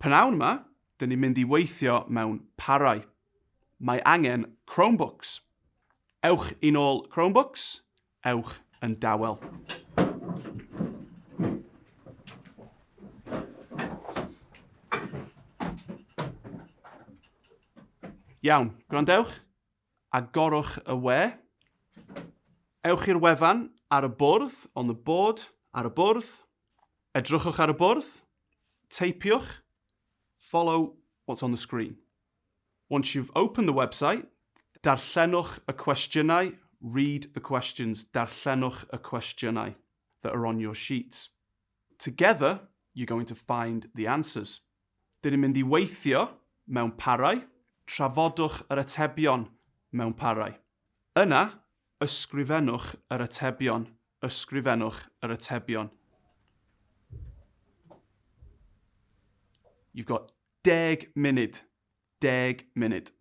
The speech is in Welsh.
Pnawn yma, dyn ni'n mynd I weithio mewn parau. Mae angen Chromebooks. Ewch I nôl Chromebooks, ewch yn dawel. Iawn, gwrandewch, agorwch y we. Ewch i'r wefan ar y bwrdd, on the board, ar y bwrdd. Edrychwch ar y bwrdd, teipiwch, follow what's on the screen. Once you've opened the website, darllenwch y cwestiynau, read the questions, darllenwch y cwestiynau that are on your sheets. Together, you're going to find the answers. Dyn ni'n mynd I weithio mewn parau, trafodwch yr atebion mewn parau. Yna, ysgrifennwch yr atebion, ysgrifennwch yr atebion. You've got 10 munud, 10 munud.